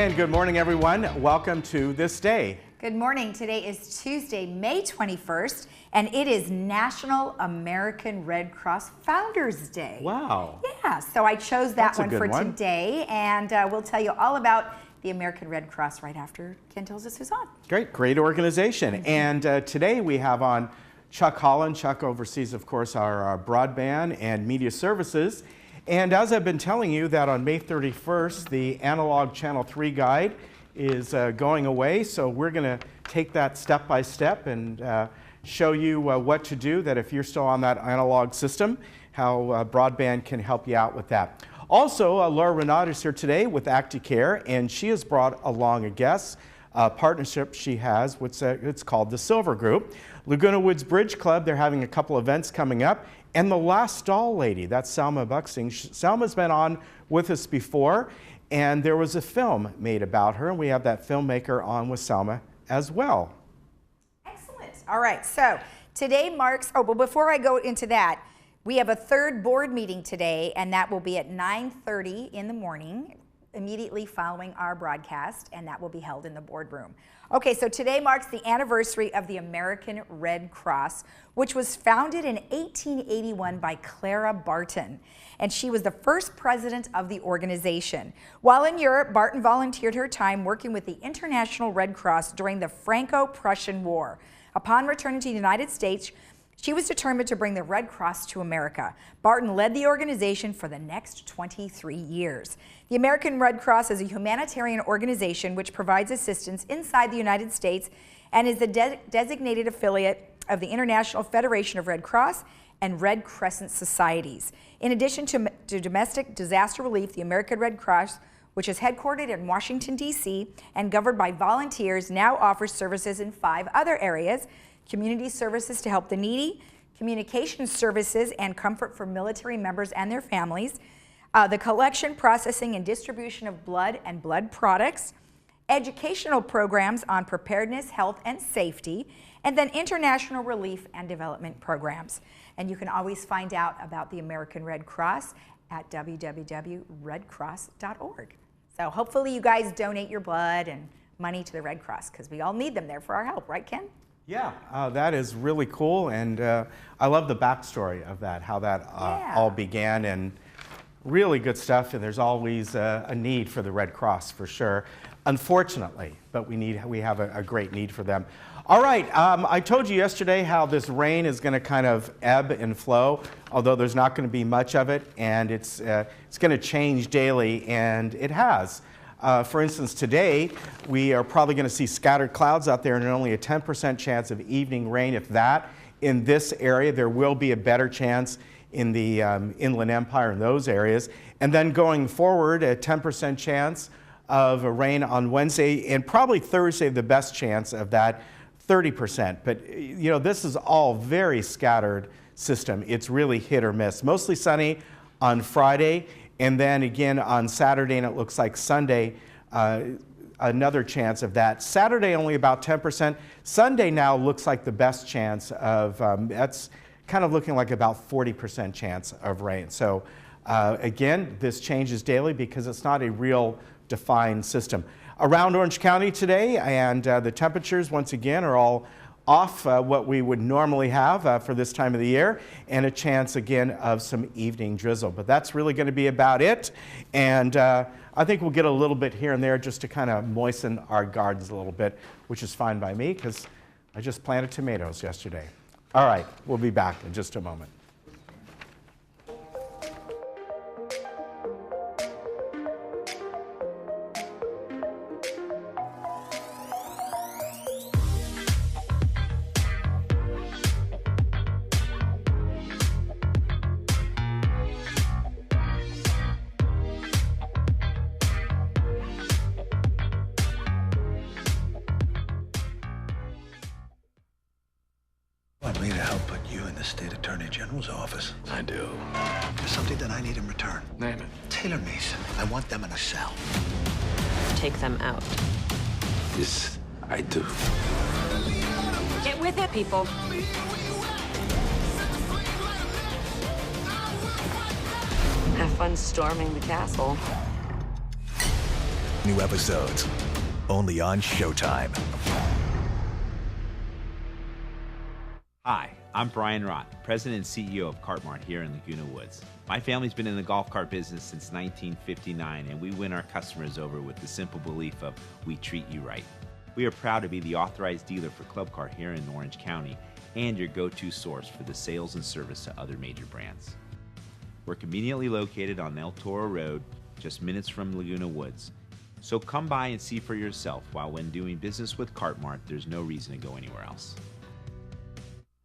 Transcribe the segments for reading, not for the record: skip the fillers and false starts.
And good morning, everyone. Welcome to This Day. Good morning. Today is Tuesday, May 21st, and it is National American Red Cross Founders Day. Wow. Yeah, so I chose that one for today, and we'll tell you all about the American Red Cross right after Ken tells us who's on. Great organization. And today we have on Chuck Holland. Chuck oversees, of course, our broadband and media services. And as I've been telling you, that on May 31st, the analog Channel 3 guide is going away. So we're going to take that step by step and show you what to do, that if you're still on that analog system, how broadband can help you out with that. Also, Laura Renaud is here today with ActiCare, and she has brought along a guest partnership she has. It's called the Silver Group. Laguna Woods Bridge Club, they're having a couple events coming up. And the Last Doll Lady, that's Selma Buxing. Selma's been on with us before, and there was a film made about her, and we have that filmmaker on with Selma as well. Excellent. All right, so today marks, well, before I go into that, we have a third board meeting today, and that will be at 9:30 in the morning, immediately following our broadcast, and that will be held in the boardroom. Okay, so today marks the anniversary of the American Red Cross, which was founded in 1881 by Clara Barton, and she was the first president of the organization. While in Europe, Barton volunteered her time working with the International Red Cross during the Franco-Prussian War. Upon returning to the United States, she was determined to bring the Red Cross to America. Barton led the organization for the next 23 years. The American Red Cross is a humanitarian organization which provides assistance inside the United States and is the designated affiliate of the International Federation of Red Cross and Red Crescent Societies. In addition to domestic disaster relief, the American Red Cross, which is headquartered in Washington, D.C. and governed by volunteers, now offers services in 5 other areas: community services to help the needy, communication services and comfort for military members and their families, the collection, processing, and distribution of blood and blood products, educational programs on preparedness, health, and safety, and then international relief and development programs. And you can always find out about the American Red Cross at www.redcross.org. So hopefully you guys donate your blood and money to the Red Cross, because we all need them there for our help, right, Ken? Yeah, that is really cool, and I love the backstory of that, how that all began, and really good stuff. And there's always a need for the Red Cross, for sure, unfortunately, but we have a great need for them. All right, I told you yesterday how this rain is going to kind of ebb and flow, although there's not going to be much of it, and it's going to change daily, and it has. For instance, today, we are probably going to see scattered clouds out there and only a 10% chance of evening rain, if that. In this area, there will be a better chance in the Inland Empire in those areas. And then going forward, a 10% chance of rain on Wednesday, and probably Thursday, the best chance of that, 30%. But, you know, this is all very scattered system. It's really hit or miss. Mostly sunny on Friday. And then again on Saturday, and it looks like Sunday, another chance of that. Saturday, only about 10%. Sunday now looks like the best chance of, that's kind of looking like about 40% chance of rain. So again, this changes daily because it's not a real defined system. Around Orange County today, and the temperatures, once again, are all off what we would normally have for this time of the year, and a chance again of some evening drizzle. But that's really going to be about it. And I think we'll get a little bit here and there just to kind of moisten our gardens a little bit, which is fine by me because I just planted tomatoes yesterday. All right, we'll be back in just a moment. Want me to help put you in the State Attorney General's office? I do. There's something that I need in return. Name it. Taylor Mason. I want them in a cell. Take them out. This I do. Get with it, people. Have fun storming the castle. New episodes, only on Showtime. Hi, I'm Brian Rott, President and CEO of Cartmart here in Laguna Woods. My family's been in the golf cart business since 1959, and we win our customers over with the simple belief of we treat you right. We are proud to be the authorized dealer for Club Car here in Orange County and your go-to source for the sales and service to other major brands. We're conveniently located on El Toro Road, just minutes from Laguna Woods. So come by and see for yourself, while when doing business with Cartmart, there's no reason to go anywhere else.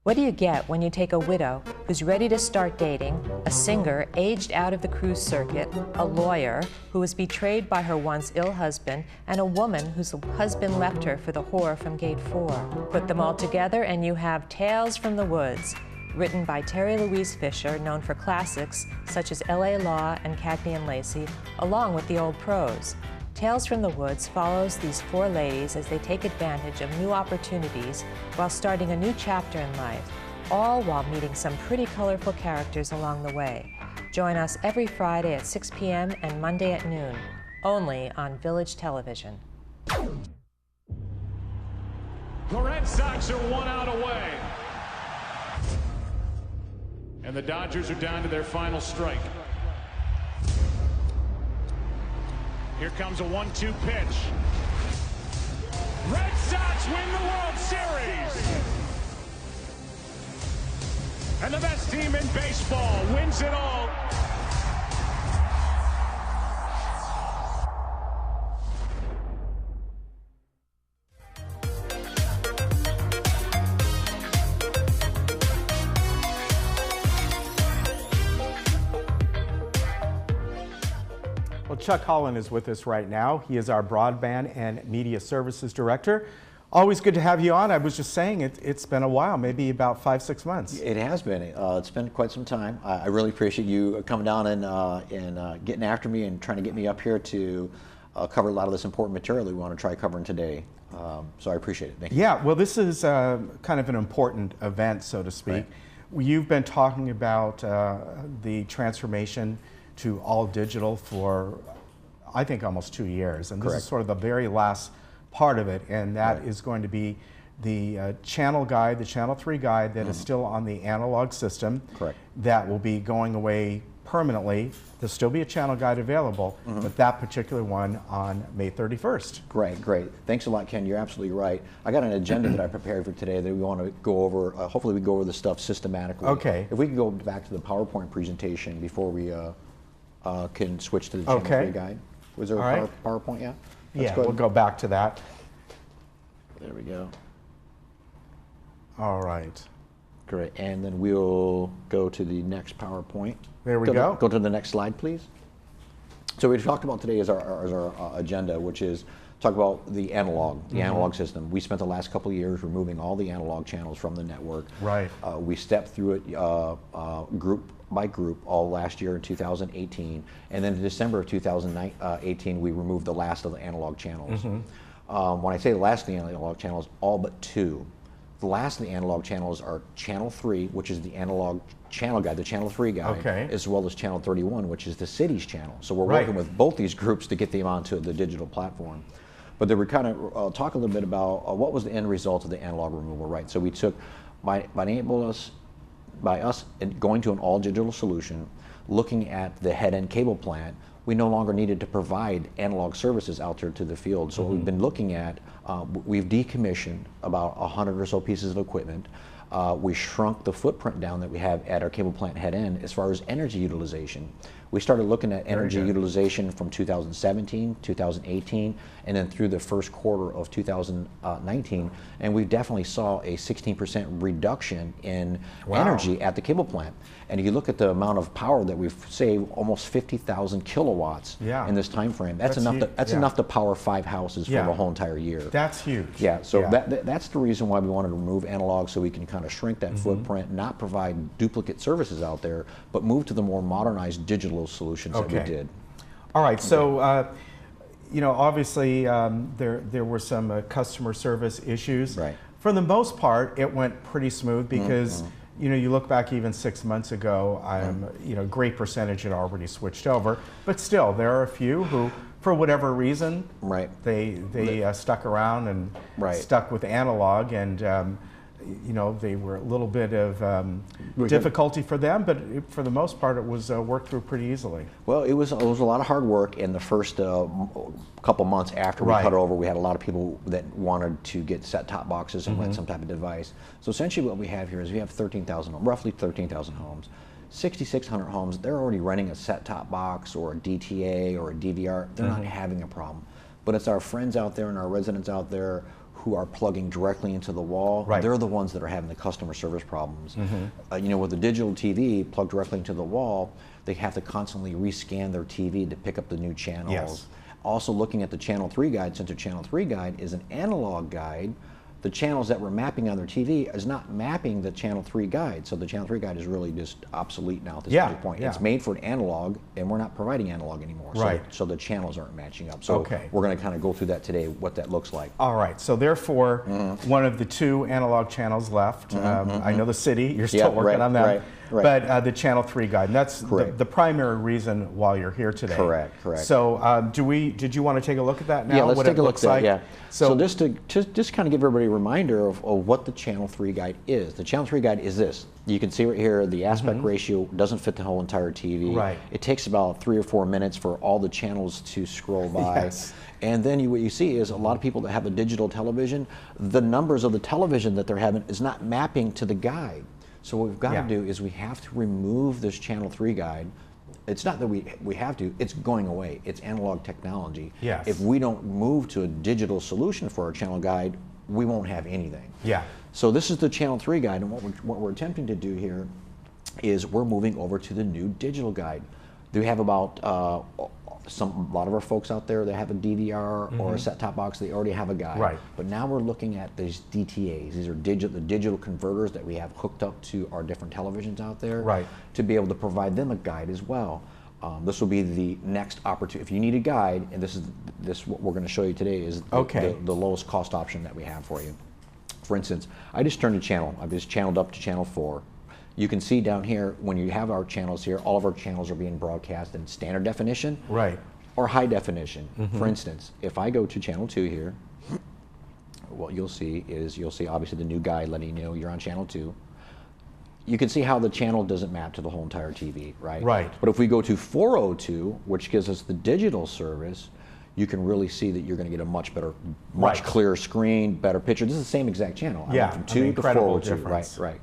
What do you get when you take a widow who's ready to start dating, a singer aged out of the cruise circuit, a lawyer who was betrayed by her once ill husband, and a woman whose husband left her for the whore from Gate 4? Put them all together and you have Tales from the Woods, written by Terry Louise Fisher, known for classics such as L.A. Law and Cagney and Lacey, along with the old prose. Tales from the Woods follows these four ladies as they take advantage of new opportunities while starting a new chapter in life, all while meeting some pretty colorful characters along the way. Join us every Friday at 6 p.m. and Monday at noon, only on Village Television. The Red Sox are 1 out away. And the Dodgers are down to their final strike. Here comes a 1-2 pitch. Red Sox win the World Series. And the best team in baseball wins it all. Well, Chuck Holland is with us right now. He is our Broadband and Media Services Director. Always good to have you on. I was just saying it's been a while, maybe about 5-6 months. It has been. It's been quite some time. I really appreciate you coming down and getting after me and trying to get me up here to cover a lot of this important material that we want to try covering today. So I appreciate it. Thank you. Yeah, well, this is kind of an important event, so to speak. Right. You've been talking about the transformation to all digital for, I think, almost 2 years. And this Correct. is sort of the very last part of it, and that is going to be the channel guide, the Channel 3 guide that is still on the analog system. Correct. That will be going away permanently. There'll still be a channel guide available, but that particular one on May 31st. Great. Thanks a lot, Ken. You're absolutely right. I got an agenda that I prepared for today that we want to go over. Hopefully we go over the stuff systematically. Okay. If we can go back to the PowerPoint presentation before we can switch to the Channel 3 guide. Was there a PowerPoint yet? Yeah, we'll go back to that. There we go. All right. Great, and then we'll go to the next PowerPoint. There we go. Go to the next slide, please. So we talked about today is our agenda, which is talk about the analog system. We spent the last couple of years removing all the analog channels from the network. Right. We stepped through it group by group all last year in 2018, and then in December of 2018 we removed the last of the analog channels. When I say the last of the analog channels, all but two. The last of the analog channels are Channel 3, which is the analog channel guide, the Channel 3 guide, as well as Channel 31, which is the city's channel. So we're working with both these groups to get them onto the digital platform. But then we kind of talk a little bit about what was the end result of the analog removal, right? So we took, by us going to an all-digital solution, looking at the head-end cable plant, we no longer needed to provide analog services out there to the field. So what we've been looking at, we've decommissioned about 100 or so pieces of equipment. We shrunk the footprint down that we have at our cable plant head end as far as energy utilization. We started looking at energy utilization from 2017, 2018, and then through the first quarter of 2019, and we definitely saw a 16% reduction in energy at the cable plant. And if you look at the amount of power that we've saved, almost 50,000 kilowatts in this time frame. That's enough to power 5 houses for a whole entire year. That's huge. Yeah, so that's the reason why we wanted to remove analog, so we can kind of shrink that footprint, not provide duplicate services out there, but move to the more modernized digital solutions that we did. All right, so you know, obviously there were some customer service issues. Right. For the most part, it went pretty smooth because you know, you look back even 6 months ago, you know, a great percentage had already switched over, but still there are a few who, for whatever reason, Right. they stuck around and Right. stuck with analog, and you know, they were a little bit of difficulty for them, but for the most part, it was worked through pretty easily. Well, it was a lot of hard work in the first couple months after we Right. cut over. We had a lot of people that wanted to get set-top boxes and rent some type of device. So essentially what we have here is we have 13,000, roughly 13,000 homes. 6,600 homes, they're already renting a set-top box or a DTA or a DVR. They're not having a problem. But it's our friends out there and our residents out there who are plugging directly into the wall. Right. They're the ones that are having the customer service problems. You know, with the digital TV plugged directly into the wall, they have to constantly rescan their TV to pick up the new channels. Yes. Also looking at the Channel 3 guide, since the Channel 3 guide is an analog guide, the channels that we're mapping on their TV is not mapping the Channel 3 guide. So the Channel 3 guide is really just obsolete now at this point. Yeah. It's made for an analog, and we're not providing analog anymore. Right. So the channels aren't matching up. So Okay. we're going to kind of go through that today, what that looks like. All right, so therefore, one of the two analog channels left. I know the city, you're still Yeah, working right, on that, right. but the Channel 3 guide, and that's Correct. the primary reason why you're here today. Correct, correct. So did you want to take a look at that now? Yeah, let's what take it a look looks at like? that. Yeah. So just to just kind of give everybody a reminder of what the Channel 3 guide is. The Channel 3 guide is this. You can see right here the aspect ratio doesn't fit the whole entire TV. Right. It takes about 3 or 4 minutes for all the channels to scroll by. Yes. And then what you see is a lot of people that have a digital television, the numbers of the television that they're having is not mapping to the guide. So what we've got to do is we have to remove this Channel 3 guide. It's not that we have to, it's going away. It's analog technology. Yes. If we don't move to a digital solution for our channel guide, we won't have anything. Yeah. So this is the Channel 3 guide, and what we're attempting to do here is we're moving over to the new digital guide. We have about a lot of our folks out there that have a DVR or a set-top box, they already have a guide. Right. But now we're looking at these DTAs. These are the digital converters that we have hooked up to our different televisions out there. Right. To be able to provide them a guide as well. This will be the next opportunity. If you need a guide, and this what we're going to show you today is the lowest cost option that we have for you. For instance, I just turned a channel. I've just channeled up to channel 4. You can see down here, when you have our channels here, all of our channels are being broadcast in standard definition or high definition. For instance, if I go to channel 2 here, what you'll see obviously the new guide letting you know you're on channel 2. You can see how the channel doesn't map to the whole entire TV, right? Right. But if we go to 402, which gives us the digital service, you can really see that you're going to get a much better, much clearer screen, better picture. This is the same exact channel. Yeah, I went from 2 to incredible 402. difference. Right.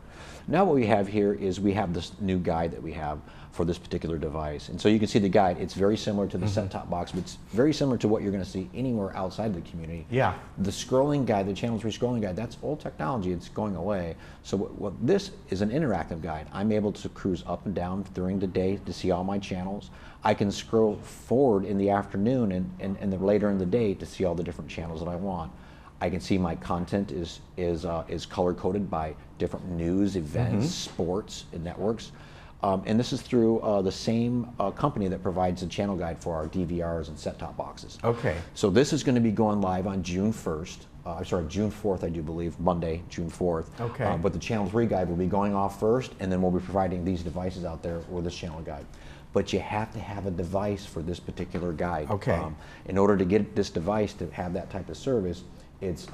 Now what we have here is we have this new guide that we have for this particular device. And so you can see the guide. It's very similar to the set-top box, but it's very similar to what you're going to see anywhere outside the community. Yeah. The scrolling guide, the Channel 3 scrolling guide, that's old technology. It's going away. So what this is an interactive guide. I'm able to cruise up and down during the day to see all my channels. I can scroll forward in the afternoon and then later in the day to see all the different channels that I want. I can see my content is color coded by different news, events, sports, and networks. And this is through the same company that provides the channel guide for our DVRs and set-top boxes. Okay. So this is going to be going live on June 1st. June 4th, I do believe, Monday, June 4th. Okay. But the Channel 3 guide will be going off first, and then we'll be providing these devices out there with this channel guide. But you have to have a device for this particular guide. Okay. In order to get this device to have that type of service, it's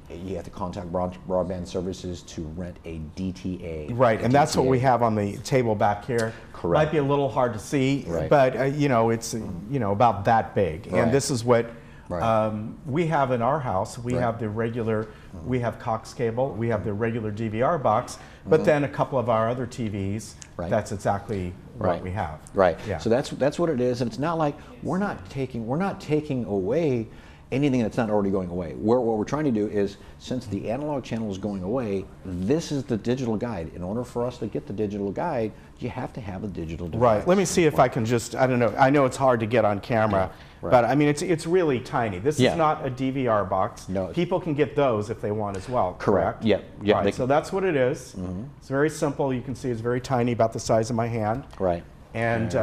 you have to contact broadband services to rent a DTA. Right, and that's what we have on the table back here. Correct. Might be a little hard to see, Right. but you know, it's about that big. Right. And this is what Right. we have in our house. We have the regular, we have Cox cable, we have the regular DVR box, but then a couple of our other TVs. Right. That's exactly what we have. Right. Yeah. So that's what it is, and it's not like we're not taking away anything that's not already going away. What we're trying to do is, since the analog channel is going away, this is the digital guide. In order for us to get the digital guide, you have to have a digital device. Right. Let me see if I can just, I don't know, I know it's hard to get on camera, Right. but I mean, it's really tiny. This is not a DVR box. No. People can get those if they want as well, Correct. correct? Yeah, Right. So that's what it is. It's very simple. You can see it's very tiny, about the size of my hand. Right. And,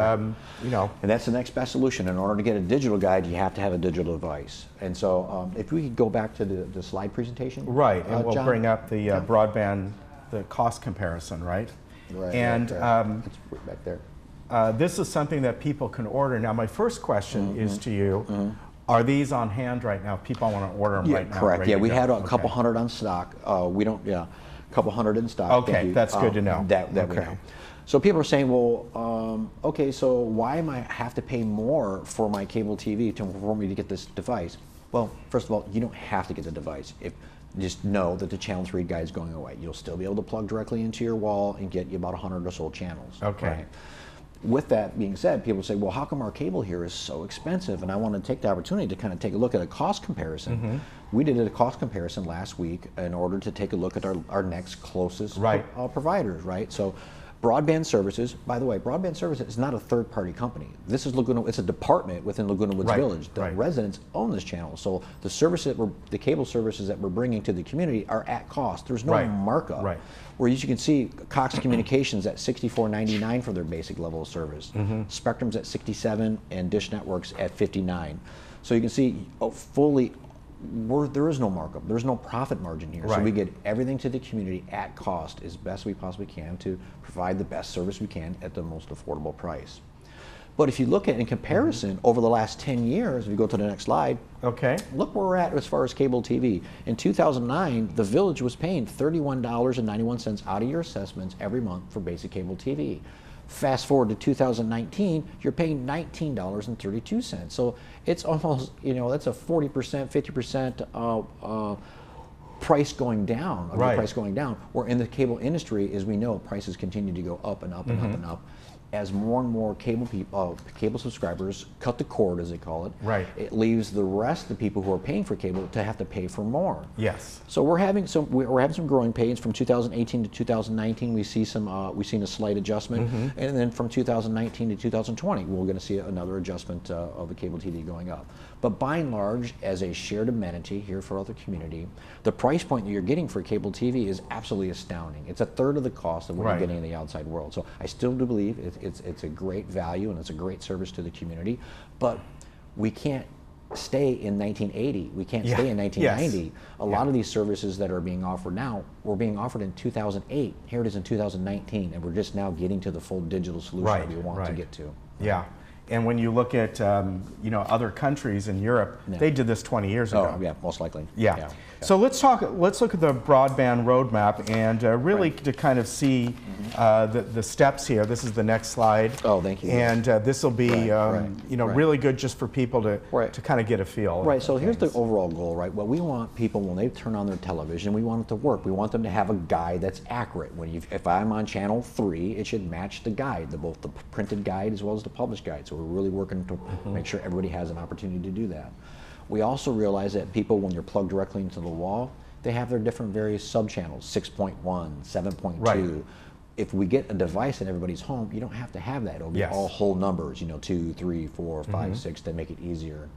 you know. And that's the next best solution. In order to get a digital guide, you have to have a digital device. And so if we could go back to the slide presentation. Right, and we'll John? bring up the broadband, the cost comparison, right? Right. And right. It's back there. this is something that people can order. Now, my first question is to you. Are these on hand right now? People want to order them right now. Correct. Yeah, we had a couple Okay. hundred on stock. We don't. Yeah, a couple hundred in stock. Okay, Thank you. that's good to know. That we Okay. know. So people are saying, well, okay, so why am I have to pay more for my cable TV for me to get this device? Well, first of all, you don't have to get the device. Just know that the channel 3 guide is going away. You'll still be able to plug directly into your wall and get you about 100 or so channels. Okay. Right? With that being said, people say, well, how come our cable here is so expensive? And I want to take the opportunity to kind of take a look at a cost comparison. We did a cost comparison last week in order to take a look at our next closest providers, right? So broadband services, by the way, broadband services is not a third-party company. This is Laguna, it's a department within Laguna Woods Village. The residents own this channel. So the service that the cable services that we're bringing to the community are at cost. There's no markup. Right. Where you can see Cox Communications at $64.99 for their basic level of service. Spectrum's at $67 and Dish Network's at $59. So you can see there is no markup. There's no profit margin here. So we get everything to the community at cost as best we possibly can to provide the best service we can at the most affordable price. But if you look at in comparison over the last 10 years, if you go to the next slide, look where we're at as far as cable TV. In 2009, the village was paying $31.91 out of your assessments every month for basic cable TV. Fast forward to 2019, you're paying $19.32. So it's almost, that's a 40%, 50% price going down, price going down. Where in the cable industry, as we know, prices continue to go up and up and up and up. As more and more cable subscribers cut the cord, as they call it, it leaves the rest of the people who are paying for cable to have to pay for more. Yes. So we're having some growing pains from 2018 to 2019. We've seen a slight adjustment, and then from 2019 to 2020, we're going to see another adjustment of the cable TV going up. But by and large, as a shared amenity here for the community, the price point that you're getting for cable TV is absolutely astounding. It's a third of the cost of what you're getting in the outside world. So I still do believe it's a great value and it's a great service to the community, but we can't stay in 1980. We can't stay in 1990. A lot of these services that are being offered now were being offered in 2008. Here it is in 2019, and we're just now getting to the full digital solution that we want to get to. Yeah. And when you look at other countries in Europe, they did this 20 years ago. Oh, yeah, most likely. Yeah. So let's look at the broadband roadmap and really to kind of see the steps here. This is the next slide. Oh, thank you. And this will be really good just for people to kind of get a feel. Right. So here's the overall goal. Right. What we want people when they turn on their television, we want it to work. We want them to have a guide that's accurate. If I'm on channel 3, it should match the guide, both the printed guide as well as the published guide. So we're really working to make sure everybody has an opportunity to do that. We also realize that people, when you're plugged directly into the wall, they have their different various sub-channels, 6.1, 7.2. Right. If we get a device in everybody's home, you don't have to have that. It'll be all whole numbers, 2, 3, 4, 5, 6, to make it easier.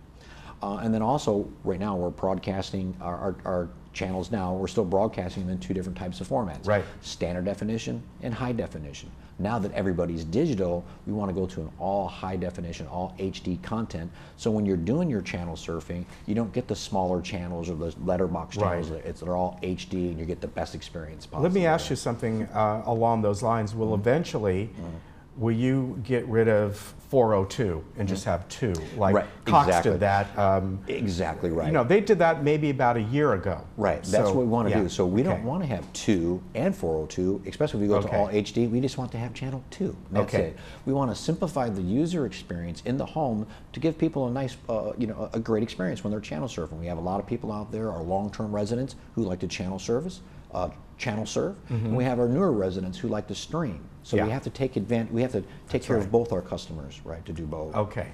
And then also, right now, we're broadcasting our channels now. We're still broadcasting them in 2 different types of formats. Standard definition and high definition. Now that everybody's digital, we want to go to an all high definition, all HD content. So when you're doing your channel surfing, you don't get the smaller channels or the letterbox channels. They're all HD, and you get the best experience possible. Let me ask you something along those lines. Will eventually, will you get rid of 402 and just have 2? Like Cox did that. Exactly right. They did that maybe about a year ago. Right. That's what we want to do. So we don't want to have 2 and 402, especially if we go to all HD. We just want to have channel 2. That's it. We want to simplify the user experience in the home to give people a nice, a great experience when they're channel surfing. We have a lot of people out there, our long-term residents, who like to channel serve, and we have our newer residents who like to stream. So we have to take advantage. We have to take care of both our customers, to do both. Okay.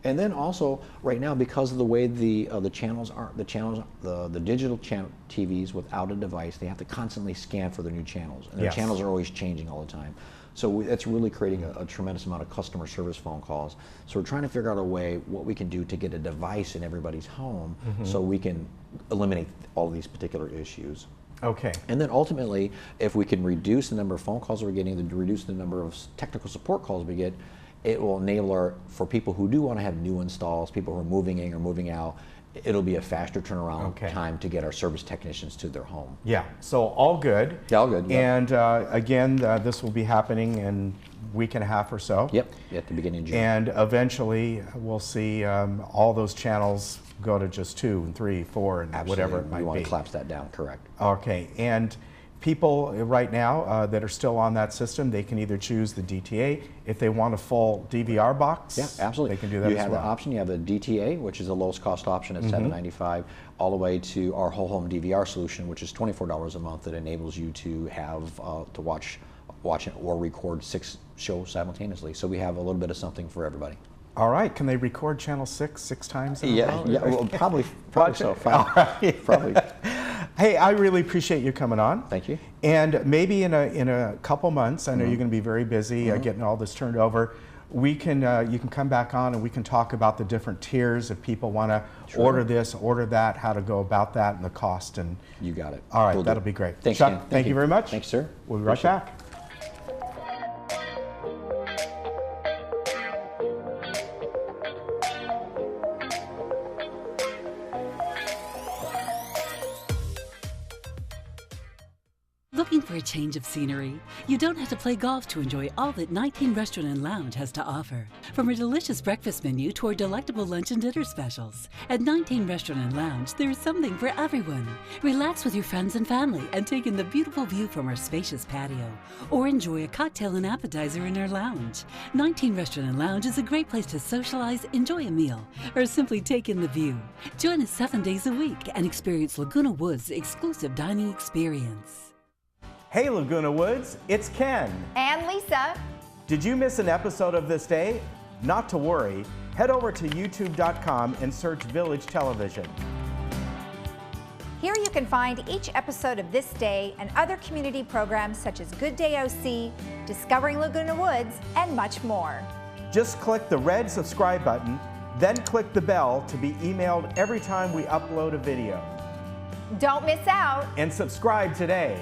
And then also, right now, because of the way the channels are, the digital channel TVs without a device, they have to constantly scan for their new channels, and their channels are always changing all the time. So that's really creating a tremendous amount of customer service phone calls. So we're trying to figure out a way what we can do to get a device in everybody's home, so we can eliminate all of these particular issues. Okay. And then ultimately, if we can reduce the number of phone calls we're getting, reduce the number of technical support calls we get, it will enable for people who do want to have new installs, people who are moving in or moving out, it'll be a faster turnaround time to get our service technicians to their home. Yeah, so all good. Yeah, all good. Yeah. And again, this will be happening in week and a half or so. Yep, at the beginning of June. And eventually we'll see all those channels go to just 2 and 3, 4, and Absolutely. whatever it might We be. want to collapse that down, correct. Okay, and people right now that are still on that system, they can either choose the DTA. If they want a full DVR box, Yeah, absolutely. they can do that You as have well. the option. You have the DTA, which is the lowest cost option at $7.95, all the way to our whole home DVR solution, which is $24 a month. That enables you to have to watch it or record 6 shows simultaneously. So we have a little bit of something for everybody. All right, can they record channel 6 times in a row? Yeah, well, probably so. All right. Probably. Hey, I really appreciate you coming on. Thank you. And maybe in a couple months, I know you're going to be very busy getting all this turned over. We can you can come back on and we can talk about the different tiers if people want to order this, order that, how to go about that, and the cost. And You got it. all right, Will do. that'll be great. Thanks, Chuck, Ken. thank you very much. Thanks, sir. We'll be right Appreciate it. back. Looking for a change of scenery? You don't have to play golf to enjoy all that 19 Restaurant and Lounge has to offer. From a delicious breakfast menu to our delectable lunch and dinner specials. At 19 Restaurant and Lounge, there is something for everyone. Relax with your friends and family and take in the beautiful view from our spacious patio. Or enjoy a cocktail and appetizer in our lounge. 19 Restaurant and Lounge is a great place to socialize, enjoy a meal, or simply take in the view. Join us 7 days a week and experience Laguna Woods' exclusive dining experience. Hey Laguna Woods, it's Ken. And Lisa. Did you miss an episode of This Day? Not to worry. Head over to youtube.com and search Village Television. Here you can find each episode of This Day and other community programs such as Good Day OC, Discovering Laguna Woods, and much more. Just click the red subscribe button, then click the bell to be emailed every time we upload a video. Don't miss out. And subscribe today.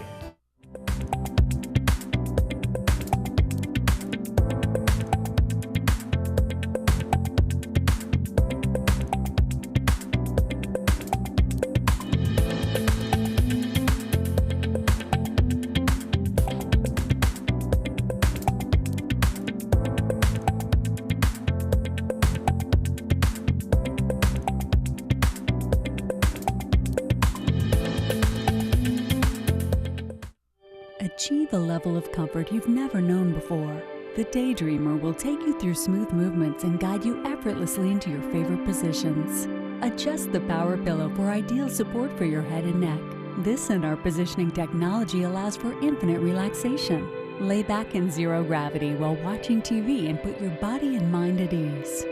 Achieve a level of comfort you've never known before. The Daydreamer will take you through smooth movements and guide you effortlessly into your favorite positions. Adjust the power pillow for ideal support for your head and neck. This and our positioning technology allows for infinite relaxation. Lay back in zero gravity while watching TV and put your body and mind at ease.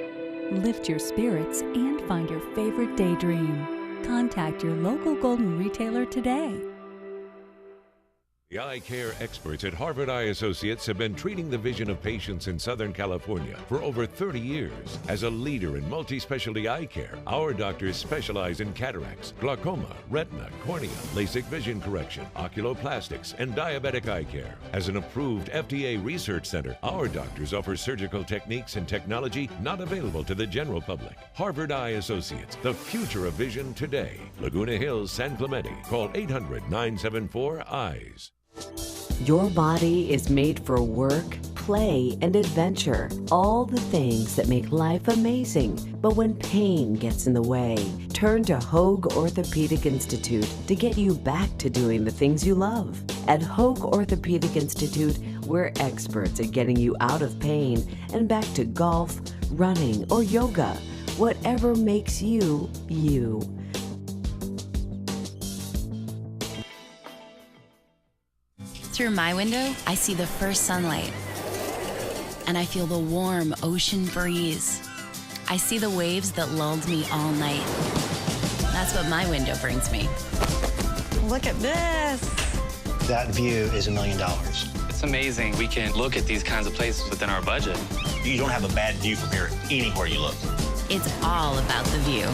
Lift your spirits and find your favorite daydream. Contact your local Golden retailer today. The eye care experts at Harvard Eye Associates have been treating the vision of patients in Southern California for over 30 years. As a leader in multi-specialty eye care, our doctors specialize in cataracts, glaucoma, retina, cornea, LASIK vision correction, oculoplastics, and diabetic eye care. As an approved FDA research center, our doctors offer surgical techniques and technology not available to the general public. Harvard Eye Associates, the future of vision today. Laguna Hills, San Clemente. Call 800-974-EYES. Your body is made for work, play, and adventure. All the things that make life amazing. But when pain gets in the way, turn to Hoag Orthopedic Institute to get you back to doing the things you love. At Hoag Orthopedic Institute, we're experts at getting you out of pain and back to golf, running, or yoga. Whatever makes you, you. Through my window, I see the first sunlight, and I feel the warm ocean breeze. I see the waves that lulled me all night. That's what my window brings me. Look at this. That view is $1 million. It's amazing. We can look at these kinds of places within our budget. You don't have a bad view from here anywhere you look. It's all about the view.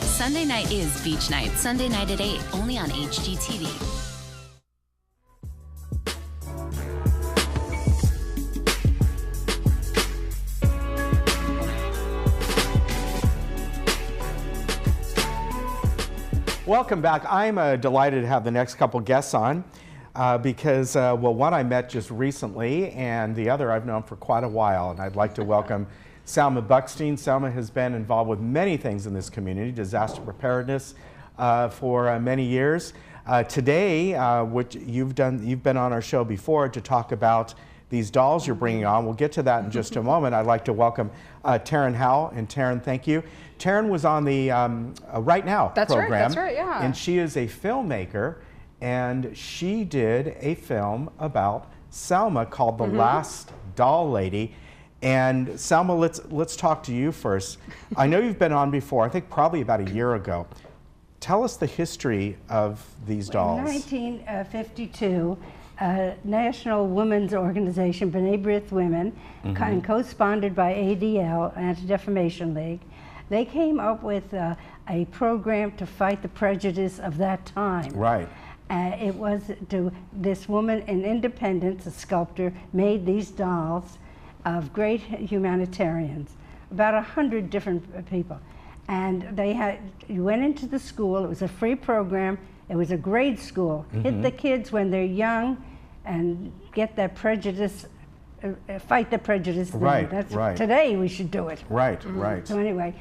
Sunday night is beach night. Sunday night at 8, only on HGTV. Welcome back. I'm delighted to have the next couple guests on. because, well, one I met just recently, and the other I've known for quite a while, and I'd like to welcome Salma Buckstein. Salma has been involved with many things in this community, disaster preparedness for many years. Today, which you've been on our show before to talk about these dolls you're bringing on. We'll get to that in just a moment. I'd like to welcome Taryn Howell. And Taryn, thank you. Taryn was on the Right Now program. That's right, yeah. And she is a filmmaker, and she did a film about Selma called The Last Doll Lady. And Selma, let's talk to you first. I know you've been on before, I think probably about a year ago. Tell us the history of these dolls. In 1952, National Women's Organization, B'nai B'rith Women, and co-sponsored by ADL, Anti-Defamation League, they came up with a program to fight the prejudice of that time. Right. It was this woman in Independence, a sculptor, made these dolls of great humanitarians, about 100 different people. And you went into the school, it was a free program, it was a grade school. Hit the kids when they're young and get that prejudice, fight the prejudice. Right, That's right. Today we should do it. Right, right. So anyway,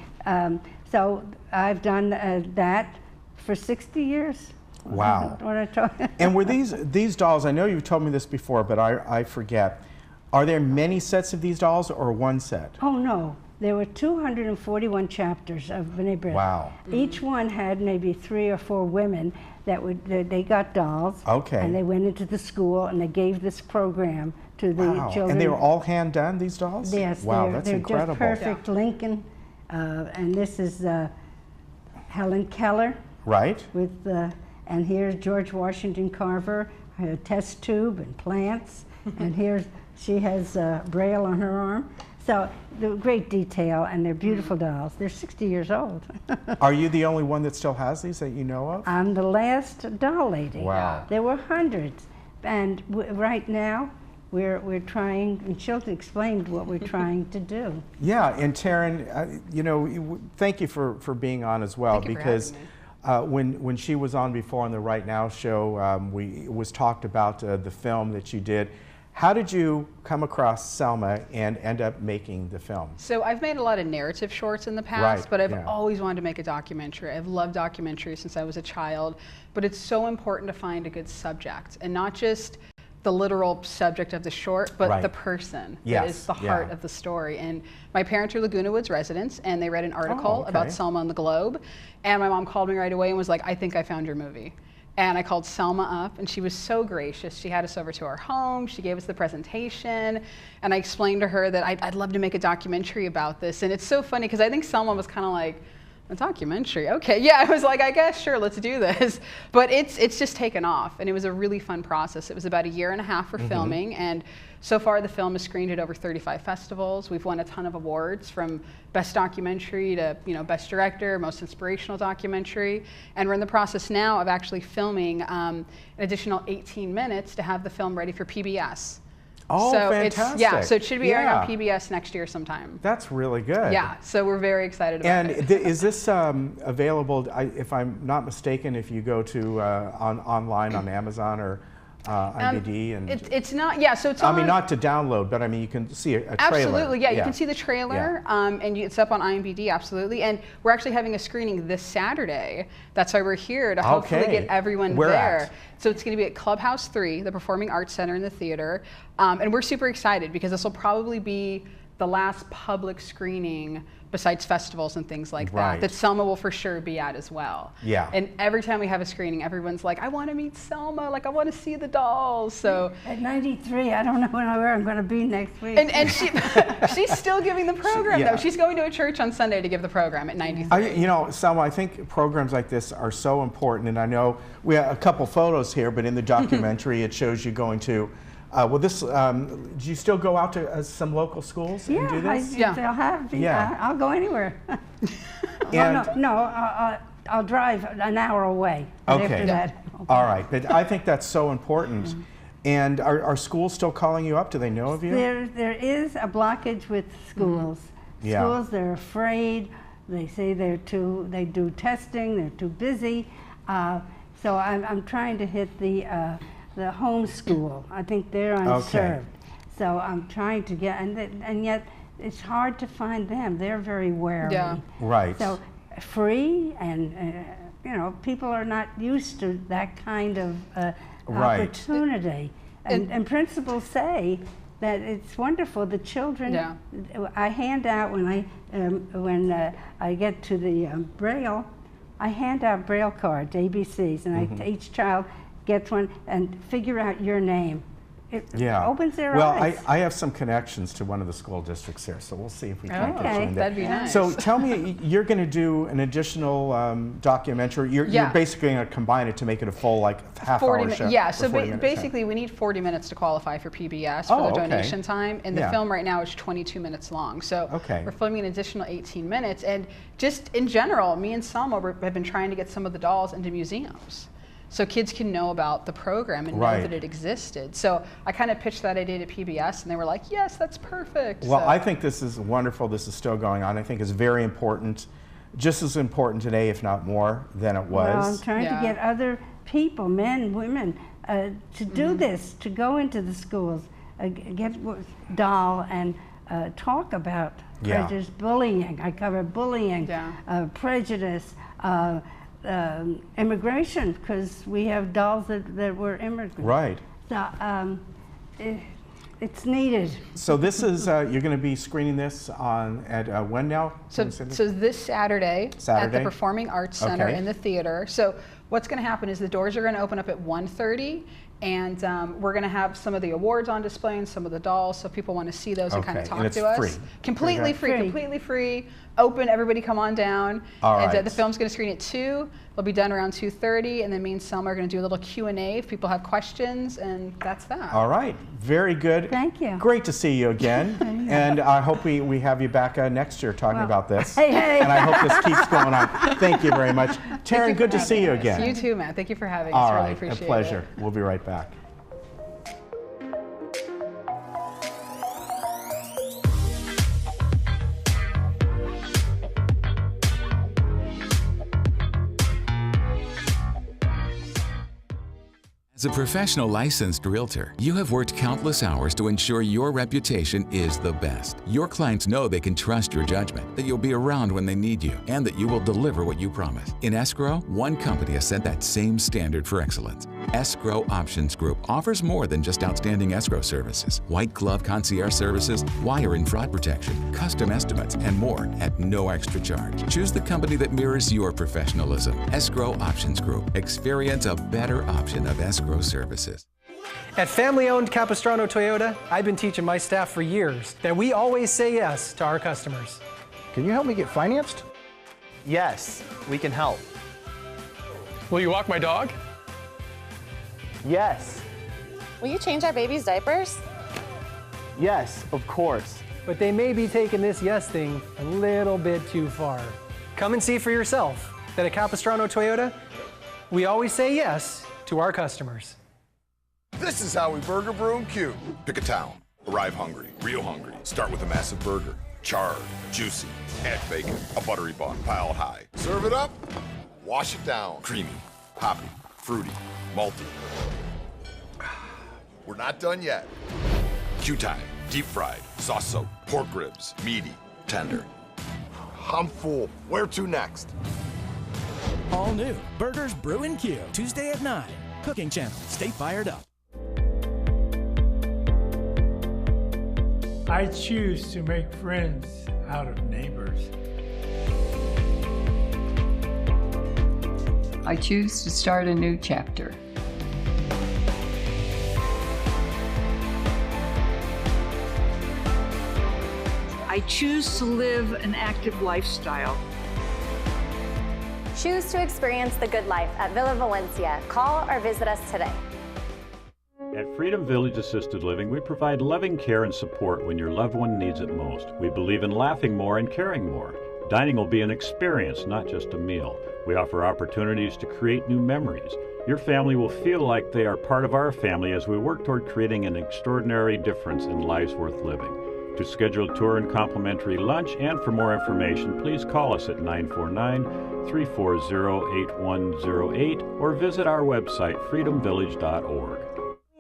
so I've done that for 60 years. Wow. What I told And were these dolls, I know you've told me this before, but I forget, are there many sets of these dolls or one set? Oh no, there were 241 chapters of B'nai B'rith. Wow. Each one had maybe 3 or 4 women they got dolls. Okay. And they went into the school and they gave this program to the children. And they were all hand done, these dolls? Yes. Wow, that's incredible. They're just perfect. Lincoln, and this is Helen Keller. Right. With and here's George Washington Carver, her test tube and plants, and here's she has Braille on her arm. So they're great detail, and they're beautiful dolls. They're 60 years old. Are you the only one that still has these that you know of? I'm the last doll lady. Wow. There were hundreds, and right now we're trying. And Chilton explained what we're trying to do. Yeah, and Taryn, you know, thank you for being on as well, because when she was on before on the Right Now show, it was talked about the film that you did. How did you come across Selma and end up making the film? So I've made a lot of narrative shorts in the past, but I've yeah. always wanted to make a documentary. I've loved documentaries since I was a child, but it's so important to find a good subject, and not just the literal subject of the short, but the person that is the heart of the story. And my parents are Laguna Woods residents, and they read an article about Selma on the Globe, and my mom called me right away and was like, I think I found your movie. And I called Selma up, and she was so gracious. She had us over to her home, she gave us the presentation, and I explained to her that I'd love to make a documentary about this. And it's so funny, because I think Selma was kind of like, a documentary, okay. Yeah, I was like, I guess, sure, let's do this. But it's just taken off, and it was a really fun process. It was about 1.5 years for filming, and so far the film is screened at over 35 festivals. We've won a ton of awards, from Best Documentary to Best Director, Most Inspirational Documentary, and we're in the process now of actually filming an additional 18 minutes to have the film ready for PBS. Oh, so fantastic. So it should be airing on PBS next year sometime. That's really good. Yeah, so we're very excited about it. And is this available, if I'm not mistaken, if you go to online on Amazon or IMDb? And it's not, so it's I on, mean, not to download, but I mean, you can see a trailer. Absolutely, yeah, you can see the trailer, and it's up on IMDb, absolutely. And we're actually having a screening this Saturday. That's why we're here, to hopefully get everyone there. So it's going to be at Clubhouse 3, the Performing Arts Center in the theater. And we're super excited, because this will probably be the last public screening, besides festivals and things like that Selma will for sure be at as well. Yeah. And every time we have a screening, everyone's like, I want to meet Selma, like I want to see the dolls. So at 93, I don't know where I'm going to be next week. And she's still giving the program though. She's going to a church on Sunday to give the program at 93. Selma, I think programs like this are so important, and I know we have a couple photos here, but in the documentary it shows you going to do you still go out to some local schools and do this? I'll go anywhere. I'll drive an hour away. Okay. After that, All right, but I think that's so important. And are schools still calling you up? Do they know of you? There is a blockage with schools. Schools, they're afraid. They say they do testing. They're too busy. So I'm trying to hit the the homeschool. I think they're unserved. So I'm trying to get, and yet it's hard to find them. They're very wary. Yeah. Right. So free, and you know, people are not used to that kind of opportunity. And principals say that it's wonderful. The children, I hand out when I get to the Braille, I hand out Braille cards, ABCs, and each child gets one and figure out your name. It opens their eyes. Well, I have some connections to one of the school districts here, so we'll see if we can get you in there. That'd be nice. So tell me, you're going to do an additional documentary. You're basically going to combine it to make it a full, like, half-hour show. Yeah, so basically we need 40 minutes to qualify for PBS for the donation time, and the film right now is 22 minutes long. So we're filming an additional 18 minutes, and just in general, me and Selma have been trying to get some of the dolls into museums, so kids can know about the program and know that it existed. So I kind of pitched that idea to PBS, and they were like, yes, that's perfect. Well, I think this is wonderful. This is still going on. I think it's very important, just as important today, if not more, than it was. Well, I'm trying to get other people, men, women, to do this, to go into the schools, get doll and talk about prejudice, bullying. I cover bullying, prejudice, immigration, because we have dolls that were immigrants. Right. So it's needed. So this is, you're going to be screening this at when now? So this Saturday at the Performing Arts Center in the theater. So what's going to happen is the doors are going to open up at 1:30, and we're going to have some of the awards on display and some of the dolls, so if people want to see those and kind of talk to us. Free. Completely free, completely free. Open, everybody come on down. And the film's going to screen at 2. It'll be done around 2:30, and then me and Selma are going to do a little Q&A if people have questions, and that's that. All right, very good. Thank you. Great to see you again, and I hope we have you back next year talking about this. And I hope this keeps going on. Thank you very much. Taryn, good to see you again. You too, Matt. Thank you for having us. Really appreciate it. A pleasure. We'll be right back. As a professional licensed realtor, you have worked countless hours to ensure your reputation is the best. Your clients know they can trust your judgment, that you'll be around when they need you, and that you will deliver what you promise. In escrow, one company has set that same standard for excellence. Escrow Options Group offers more than just outstanding escrow services. White glove concierge services, wire and fraud protection, custom estimates, and more at no extra charge. Choose the company that mirrors your professionalism. Escrow Options Group. Experience a better option of escrow services. At family-owned Capistrano Toyota, I've been teaching my staff for years that we always say yes to our customers. Can you help me get financed? Yes, we can help. Will you walk my dog? Yes. Will you change our baby's diapers? Yes, of course. But they may be taking this yes thing a little bit too far. Come and see for yourself that at Capistrano Toyota, we always say yes to our customers. This is how we burger, brew, and cue. Pick a town. Arrive hungry, real hungry. Start with a massive burger. Charred, juicy, add bacon, a buttery bun, piled high. Serve it up, wash it down. Creamy, hoppy, fruity, malty. We're not done yet. Q time, deep fried, sauce soaked, pork ribs, meaty, tender. I'm full. Where to next? All new Burgers, Brew, and Q. Tuesday at 9. Cooking Channel. Stay fired up. I choose to make friends out of neighbors. I choose to start a new chapter. I choose to live an active lifestyle. Choose to experience the good life at Villa Valencia. Call or visit us today. At Freedom Village Assisted Living, we provide loving care and support when your loved one needs it most. We believe in laughing more and caring more. Dining will be an experience, not just a meal. We offer opportunities to create new memories. Your family will feel like they are part of our family as we work toward creating an extraordinary difference in lives worth living. To schedule a tour and complimentary lunch and for more information, please call us at 949-340-8108 or visit our website, freedomvillage.org.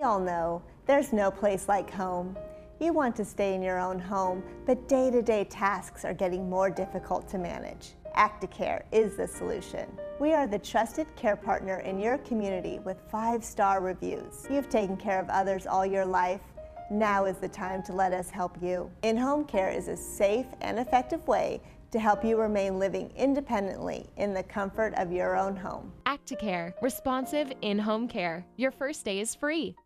all know there's no place like home. You want to stay in your own home, but day-to-day tasks are getting more difficult to manage. Acticare is the solution. We are the trusted care partner in your community with 5-star reviews. You've taken care of others all your life. Now is the time to let us help you. In-home care is a safe and effective way to help you remain living independently in the comfort of your own home. Acticare, responsive in-home care. Your first day is free.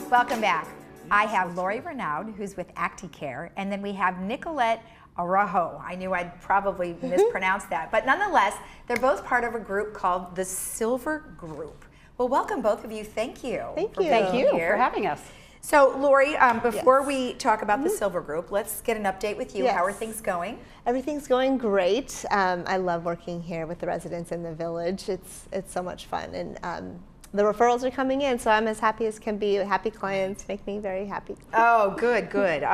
Welcome back. I have Lori Renaud, who's with Acticare, and then we have Nicolette Araujo. I knew I'd probably mispronounce that, but nonetheless, they're both part of a group called the Silver Group. Well, welcome both of you. Thank you. Thank you. Thank you for having us. So, Lori, before we talk about the Silver Group, let's get an update with you. Yes. How are things going? Everything's going great. I love working here with the residents in the village. It's so much fun, and the referrals are coming in, so I'm as happy as can be. Happy clients make me very happy. Oh, good, good.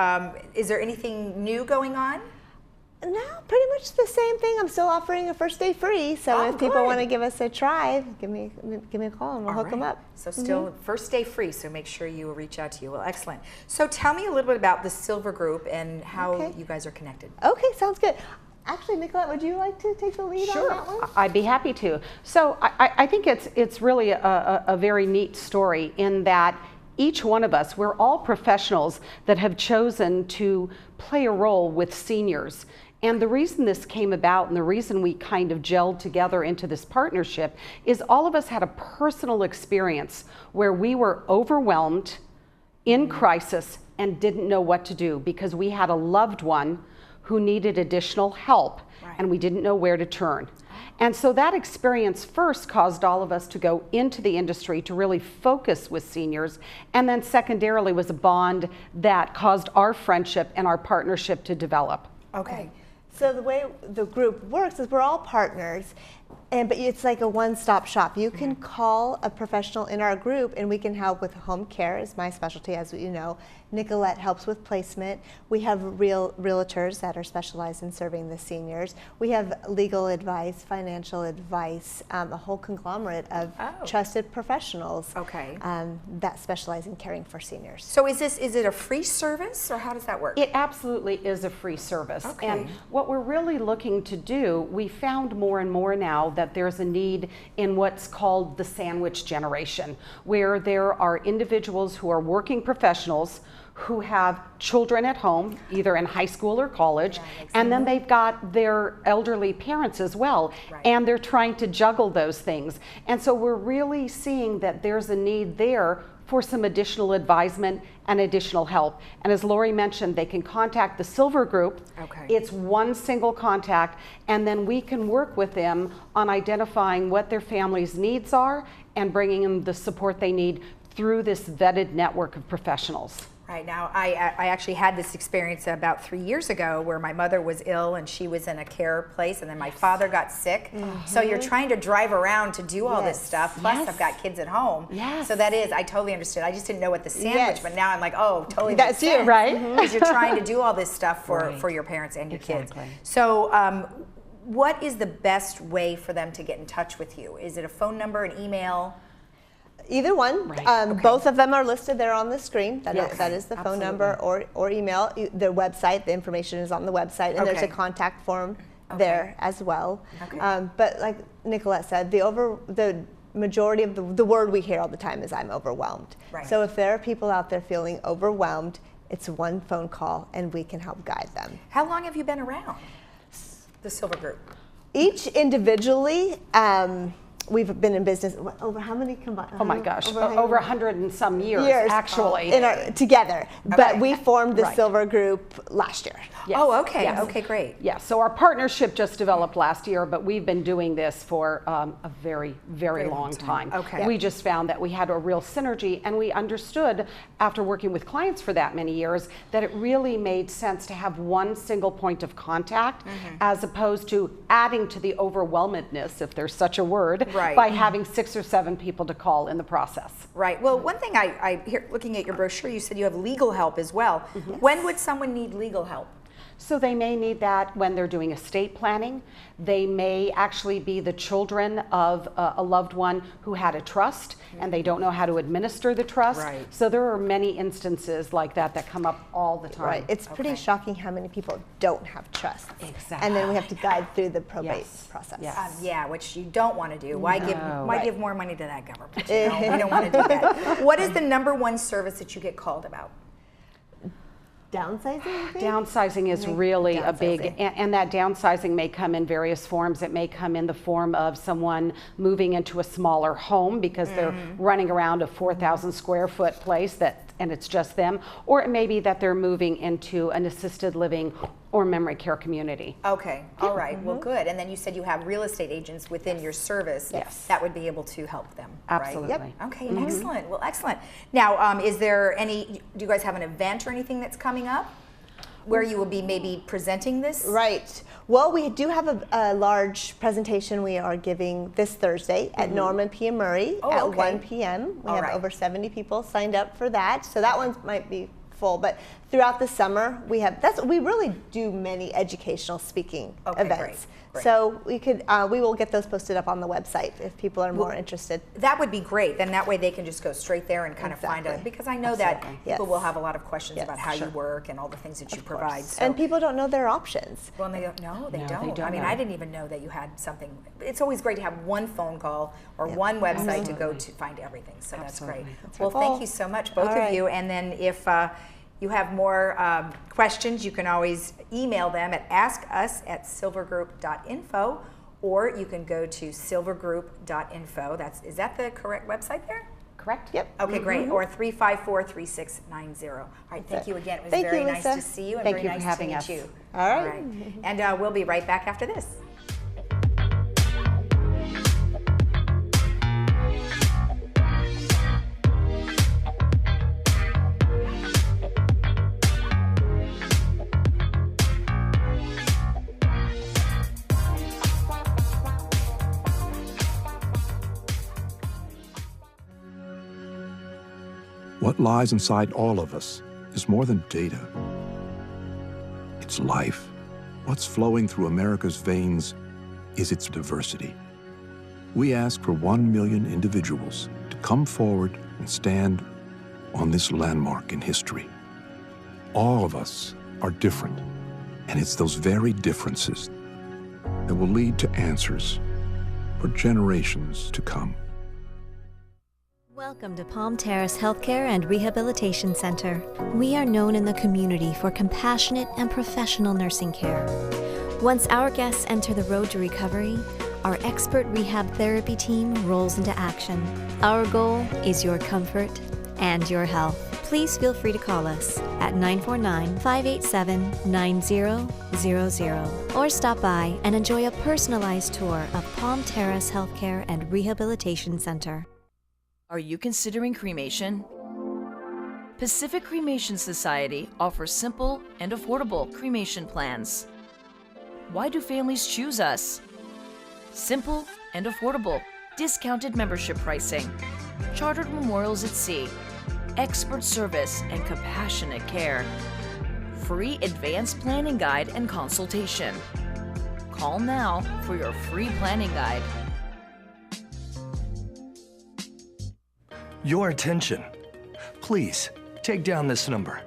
Is there anything new going on? No, pretty much the same thing. I'm still offering a first day free, so if people want to give us a try, give me a call and we'll hook them up. So still first day free, so make sure you reach out to you. Well, excellent. So tell me a little bit about the Silver Group and how you guys are connected. Okay, sounds good. Actually, Nicolette, would you like to take the lead on that one? I'd be happy to. So I think it's really a very neat story in that each one of us, we're all professionals that have chosen to play a role with seniors. And the reason this came about and the reason we kind of gelled together into this partnership is all of us had a personal experience where we were overwhelmed, in crisis, and didn't know what to do because we had a loved one who needed additional help and we didn't know where to turn. And so that experience first caused all of us to go into the industry to really focus with seniors, and then secondarily was a bond that caused our friendship and our partnership to develop. Okay. So the way the group works is we're all partners, but it's like a one-stop shop. You can call a professional in our group and we can help with home care, is my specialty, as you know. Nicolette helps with placement. We have realtors that are specialized in serving the seniors. We have legal advice, financial advice, a whole conglomerate of trusted professionals that specialize in caring for seniors. So is it a free service, or how does that work? It absolutely is a free service. And what we're really looking to do, we found more and more now that there's a need in what's called the sandwich generation, where there are individuals who are working professionals who have children at home, either in high school or college, and then they've got their elderly parents as well, and they're trying to juggle those things. And so we're really seeing that there's a need there for some additional advisement and additional help. And as Lori mentioned, they can contact the Silver Group. It's one single contact, and then we can work with them on identifying what their family's needs are and bringing them the support they need through this vetted network of professionals. Right. Now, I actually had this experience about 3 years ago where my mother was ill and she was in a care place, and then my father got sick. So you're trying to drive around to do all this stuff, plus I've got kids at home. So that is, I totally understood. I just didn't know what the sandwich, but now I'm like, oh, totally. That's you, right? Because you're trying to do all this stuff for your parents and your kids. So what is the best way for them to get in touch with you? Is it a phone number, an email? Either one. Both of them are listed there on the screen. That is the phone number or email. Their website, the information is on the website, and there's a contact form there as well. But like Nicolette said, the majority of the word we hear all the time is I'm overwhelmed. So if there are people out there feeling overwhelmed, it's one phone call and we can help guide them. How long have you been around the Silver Group? Each individually, we've been in business over how many combined? Oh my gosh, over 100 and some years actually. Together. But we formed the Silver Group last year. Oh, okay. Okay, great. Yeah, so our partnership just developed last year, but we've been doing this for a very, very long time. We just found that we had a real synergy, and we understood after working with clients for that many years that it really made sense to have one single point of contact as opposed to adding to the overwhelmedness, if there's such a word, by having 6 or 7 people to call in the process. Right. Well, one thing I hear, looking at your brochure, you said you have legal help as well. When would someone need legal help? So they may need that when they're doing estate planning. They may actually be the children of a loved one who had a trust and they don't know how to administer the trust. Right. So there are many instances like that that come up all the time. Right. It's pretty shocking how many people don't have trust. Exactly. And then we have to guide through the probate process. Yes. Yeah, which you don't want to do. Why No. give more money to that government? You know? We don't want to do that. What is the #1 service that you get called about? Downsizing? Downsizing is really a big, and that downsizing may come in various forms. It may come in the form of someone moving into a smaller home because they're running around a 4,000 square foot place and it's just them, or it may be that they're moving into an assisted living or memory care community. Okay, all right, well good. And then you said you have real estate agents within your service that would be able to help them, Absolutely. right? Yep. Okay, excellent, well excellent. Now, do you guys have an event or anything that's coming up where you will be maybe presenting this? Right. Well, we do have a large presentation we are giving this Thursday at Norman P. and Murray at 1 p.m. We have over 70 people signed up for that, so that one might be full. But throughout the summer, we really do many educational speaking events. Great. So we will get those posted up on the website if people are more interested. That would be great. Then that way they can just go straight there and kind of find out, because I know that people will have a lot of questions about how you work and all the things that you provide. So. And people don't know their options. Well, they don't. No, they don't. I mean, I didn't even know that you had something. It's always great to have one phone call or one website to go to find everything. So that's great. Well, thank you so much, both of you. And then if you have more questions, you can always email them at askus@silvergroup.info, or you can go to silvergroup.info. Is that the correct website there? Correct. Yep. Okay, great. Or 354-3690. All right, thank you again. It was very nice to see you and very nice to meet you. All right. And we'll be right back after this. What lies inside all of us is more than data. It's life. What's flowing through America's veins is its diversity. We ask for 1 million individuals to come forward and stand on this landmark in history. All of us are different, and it's those very differences that will lead to answers for generations to come. Welcome to Palm Terrace Healthcare and Rehabilitation Center. We are known in the community for compassionate and professional nursing care. Once our guests enter the road to recovery, our expert rehab therapy team rolls into action. Our goal is your comfort and your health. Please feel free to call us at 949-587-9000 or stop by and enjoy a personalized tour of Palm Terrace Healthcare and Rehabilitation Center. Are you considering cremation? Pacific Cremation Society offers simple and affordable cremation plans. Why do families choose us? Simple and affordable, discounted membership pricing, chartered memorials at sea, expert service and compassionate care, free advanced planning guide and consultation. Call now for your free planning guide. Your attention. Please take down this number.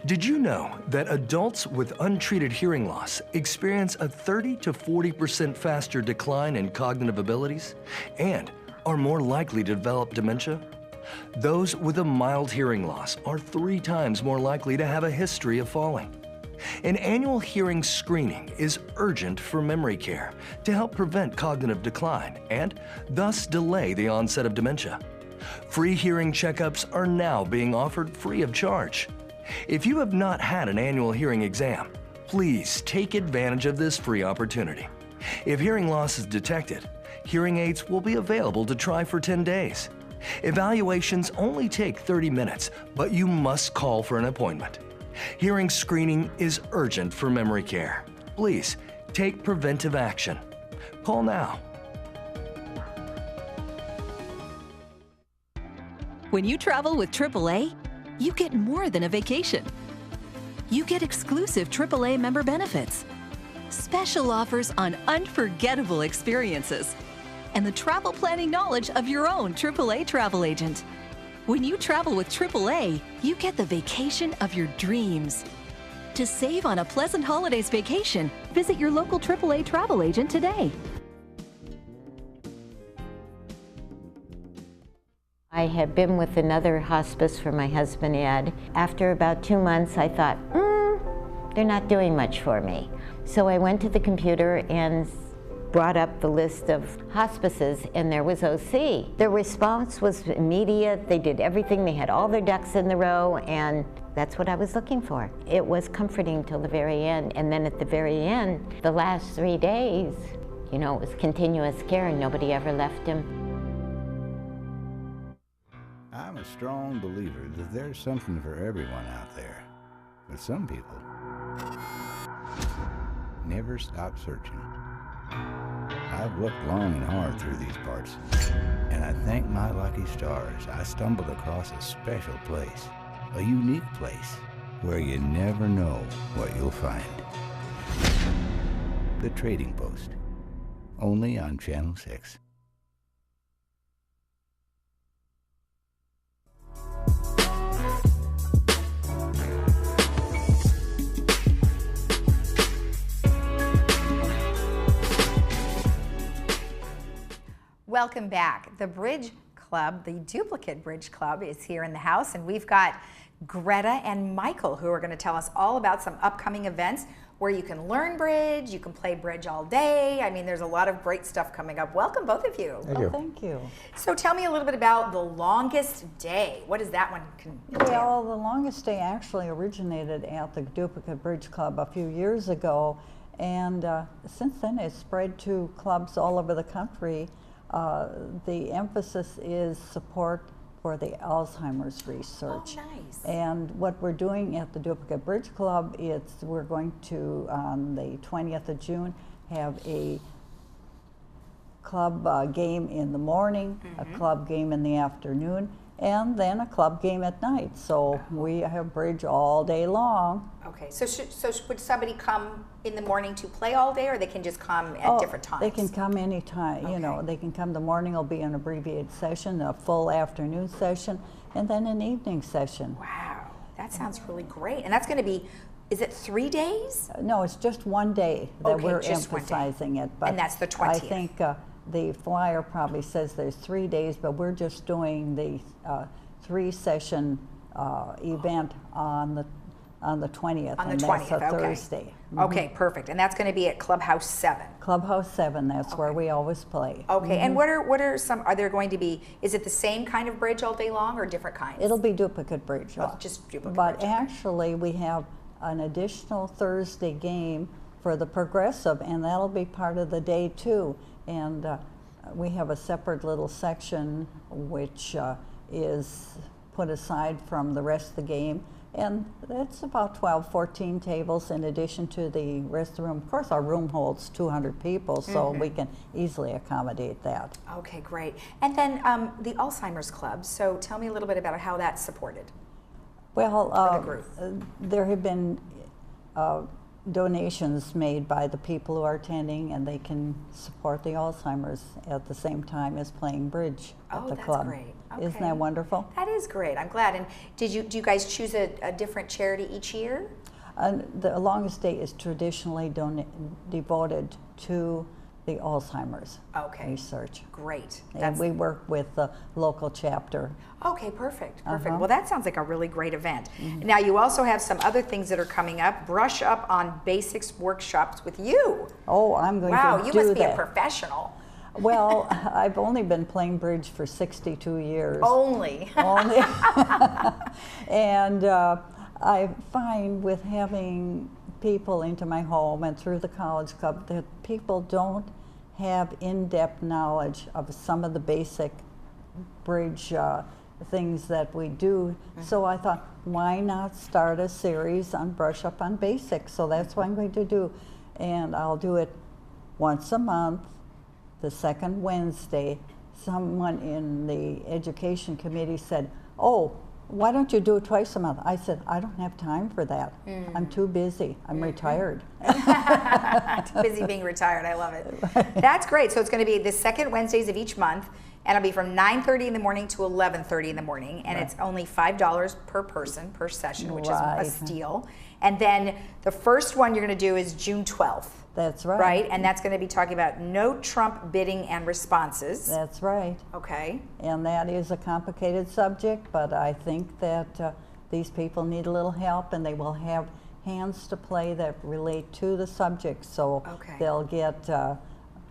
Did you know that adults with untreated hearing loss experience a 30 to 40% faster decline in cognitive abilities and are more likely to develop dementia? Those with a mild hearing loss are 3 times more likely to have a history of falling. An annual hearing screening is urgent for memory care to help prevent cognitive decline and thus delay the onset of dementia. Free hearing checkups are now being offered free of charge. If you have not had an annual hearing exam, please take advantage of this free opportunity. If hearing loss is detected, hearing aids will be available to try for 10 days. Evaluations only take 30 minutes, but you must call for an appointment. Hearing screening is urgent for memory care. Please take preventive action. Call now. When you travel with AAA, you get more than a vacation. you get exclusive AAA member benefits, special offers on unforgettable experiences, and the travel planning knowledge of your own AAA travel agent. When you travel with AAA, you get the vacation of your dreams. To save on a pleasant holidays vacation, visit your local AAA travel agent today. I had been with another hospice for my husband, Ed. After about 2 months, I thought, they're not doing much for me. So I went to the computer and brought up the list of hospices, and there was OC. Their response was immediate. They did everything. They had all their ducks in the row, and that's what I was looking for. It was comforting till the very end, and then at the very end, the last 3 days, you know, it was continuous care, and nobody ever left him. I'm a strong believer that there's something for everyone out there, but some people never stop searching. I've looked long and hard through these parts, and I thank my lucky stars I stumbled across a special place, a unique place, where you never know what you'll find. The Trading Post, only on Channel 6. Welcome back. The Bridge Club, the Duplicate Bridge Club, is here in the house, and we've got Greta and Michael who are going to tell us all about some upcoming events where you can learn bridge, you can play bridge all day. I mean, there's a lot of great stuff coming up. Welcome, both of you. Thank you. Thank you. So tell me a little bit about the longest day. What does that one entail? Well, the longest day actually originated at the Duplicate Bridge Club a few years ago, and since then it's spread to clubs all over the country. The emphasis is support for the Alzheimer's research. Oh, nice. And what we're doing at the Duplicate Bridge Club, we're going to, on the 20th of June, have a club game in the morning, a club game in the afternoon, and then a club game at night. So we have bridge all day long. Okay, so would somebody come in the morning to play all day, or they can just come at different times? They can come anytime. Okay. You know, they can come. The morning will be an abbreviated session, a full afternoon session, and then an evening session. Wow, that sounds really great. And that's going to be, is it 3 days? No, it's just one day that we're emphasizing it. But and that's the 20th. I think the flyer probably says there's 3 days, but we're just doing the 3-session event on the 20th. On the 20th, that's a okay. Thursday. Okay, perfect. And that's going to be at Clubhouse 7. Clubhouse 7, that's where we always play. Okay, and what are some, are there going to be, is it the same kind of bridge all day long or different kinds? It'll be duplicate bridge. Just duplicate but bridge. Actually, we have an additional Thursday game for the progressive, and that'll be part of the day too. And we have a separate little section which is put aside from the rest of the game. And it's about 12, 14 tables in addition to the rest of the room. Of course, our room holds 200 people, so we can easily accommodate that. Okay, great. And then the Alzheimer's Club. So tell me a little bit about how that's supported. Well, for the group. There have been donations made by the people who are attending, and they can support the Alzheimer's at the same time as playing bridge at the club. Great. Okay. Isn't that wonderful? That is great. I'm glad. And do you guys choose a different charity each year? The longest day is traditionally devoted to the Alzheimer's research. Great. And we work with the local chapter. Okay, perfect, perfect. Well, that sounds like a really great event. Now, you also have some other things that are coming up. Brush up on basics workshops with you. Oh, I'm going to do that. Wow, you must be a professional. Well, I've only been playing bridge for 62 years. Only? Only. And I find with having people into my home and through the College Club that people don't have in-depth knowledge of some of the basic bridge things that we do. So I thought, why not start a series on Brush Up on Basics? So that's what I'm going to do. And I'll do it once a month, the second Wednesday. Someone in the education committee said, oh, why don't you do it twice a month? I said, I don't have time for that. I'm too busy. I'm retired. Too busy being retired. I love it. That's great. So it's going to be the second Wednesdays of each month, and it'll be from 9:30 in the morning to 11:30 in the morning, and it's only $5 per person per session, which is a steal. And then the first one you're going to do is June 12th. That's right. Right, and that's going to be talking about no Trump bidding and responses. That's right. Okay. And that is a complicated subject, but I think that these people need a little help, and they will have hands to play that relate to the subject, so they'll get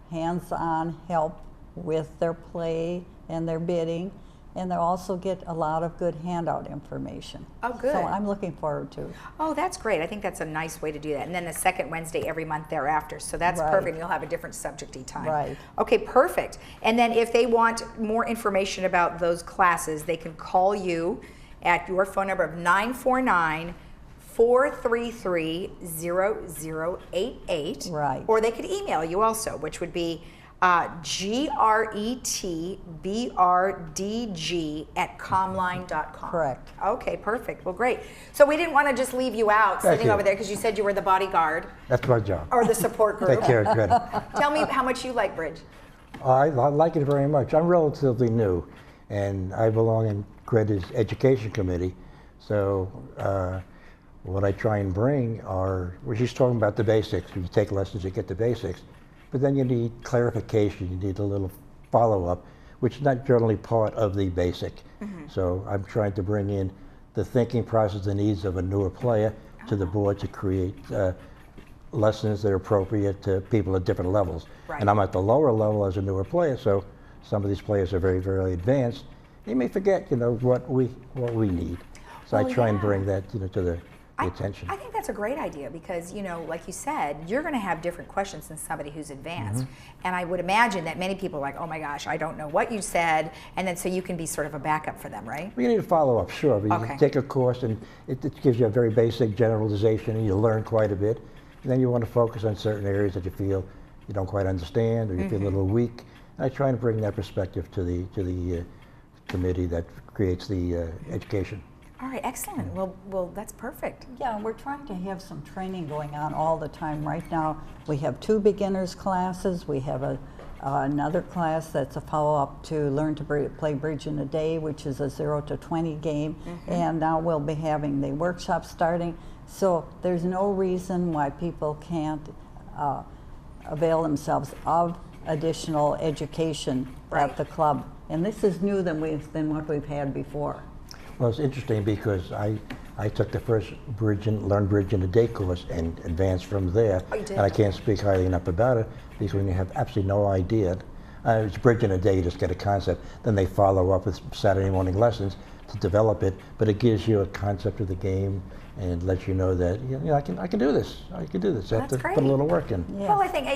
hands-on help with their play and their bidding, and they'll also get a lot of good handout information. Oh, good. So I'm looking forward to it. Oh, that's great. I think that's a nice way to do that. And then the second Wednesday every month thereafter. So that's perfect. You'll have a different subject each time. Right. Okay, perfect. And then if they want more information about those classes, they can call you at your phone number of 949-433-0088. Right. Or they could email you also, which would be gretbrdg@comline.com. Correct. Okay, perfect. Well, great. So we didn't want to just leave you out sitting over there because you said you were the bodyguard That's my job. or the support group. Take care of it. Tell me how much you like bridge. I like it very much. I'm relatively new, and I belong in Greta's education committee. So what I try and bring are, well, she's talking about the basics. You take lessons, you get the basics. But then you need clarification, you need a little follow-up, which is not generally part of the basic. So I'm trying to bring in the thinking process, the needs of a newer player to the board to create lessons that are appropriate to people at different levels. And I'm at the lower level as a newer player, so some of these players are very, very advanced. They may forget, what we need. So I try and bring that, to the attention. I think that's a great idea because, like you said, you're going to have different questions than somebody who's advanced. And I would imagine that many people are like, oh my gosh, I don't know what you said. And then so you can be sort of a backup for them, right? Well, you need a follow-up, sure. But you take a course and it gives you a very basic generalization and you learn quite a bit. And then you want to focus on certain areas that you feel you don't quite understand or you feel a little weak. And I try and bring that perspective to the committee that creates the education. All right, excellent. Well, that's perfect. Yeah, we're trying to have some training going on all the time. Right now, we have 2 beginners classes. We have another class that's a follow-up to Learn to Play Bridge in a Day, which is a 0 to 20 game. And now we'll be having the workshop starting. So there's no reason why people can't avail themselves of additional education at the club. And this is new than what we've had before. Well, it's interesting because I took the first Learn Bridge in a Day course and advanced from there. Oh, you did? And I can't speak highly enough about it because when you have absolutely no idea, it's Bridge in a Day, you just get a concept. Then they follow up with Saturday morning lessons to develop it, but it gives you a concept of the game and lets you know that I can do this. I can do this. I have to put a little work in. Yeah. Well, I think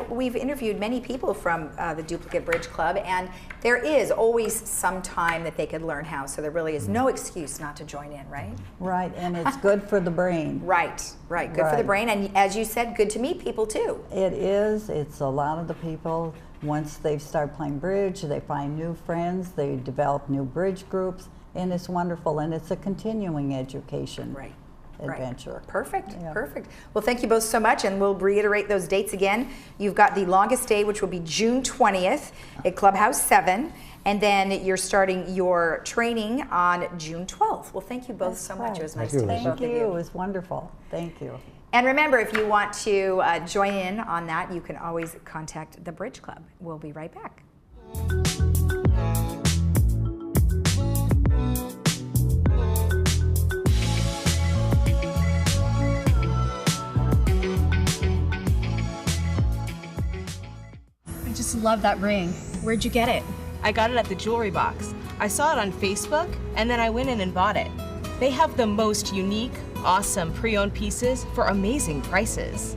we've interviewed many people from the Duplicate Bridge Club, and there is always some time that they could learn how. So there really is no excuse not to join in, right? Right, and it's good for the brain. Right. Good for the brain, and as you said, good to meet people too. It is. It's a lot of the people. Once they start playing bridge, they find new friends. They develop new bridge groups. And it's wonderful, and it's a continuing education adventure. Perfect. Well, thank you both so much, and we'll reiterate those dates again. You've got the longest day, which will be June 20th at Clubhouse 7, and then you're starting your training on June 12th. Well, thank you both so much. It was nice to meet both of you. It was wonderful. Thank you. And remember, if you want to join in on that, you can always contact the Bridge Club. We'll be right back. I just love that ring. Where'd you get it? I got it at the jewelry box. I saw it on Facebook, and then I went in and bought it. They have the most unique, awesome pre-owned pieces for amazing prices.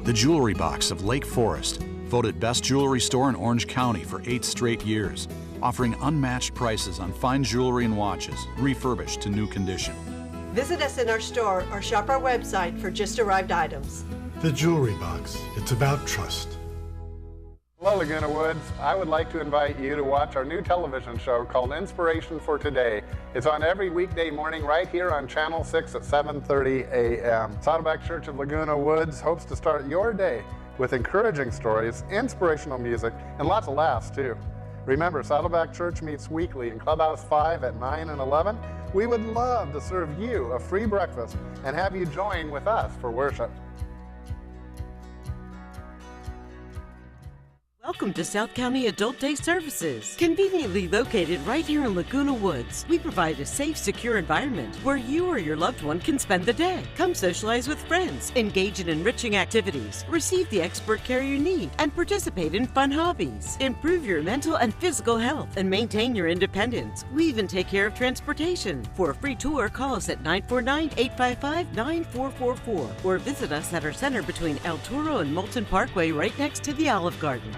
The Jewelry Box of Lake Forest, voted best jewelry store in Orange County for 8 straight years, offering unmatched prices on fine jewelry and watches, refurbished to new condition. Visit us in our store or shop our website for just arrived items. The Jewelry Box. It's about trust. Hello, Laguna Woods. I would like to invite you to watch our new television show called Inspiration for Today. It's on every weekday morning right here on Channel 6 at 7:30 a.m. Saddleback Church of Laguna Woods hopes to start your day with encouraging stories, inspirational music, and lots of laughs, too. Remember, Saddleback Church meets weekly in Clubhouse 5 at 9 and 11. We would love to serve you a free breakfast and have you join with us for worship. Welcome to South County Adult Day Services. Conveniently located right here in Laguna Woods, we provide a safe, secure environment where you or your loved one can spend the day. Come socialize with friends, engage in enriching activities, receive the expert care you need, and participate in fun hobbies. Improve your mental and physical health and maintain your independence. We even take care of transportation. For a free tour, call us at 949-855-9444 or visit us at our center between El Toro and Moulton Parkway right next to the Olive Garden.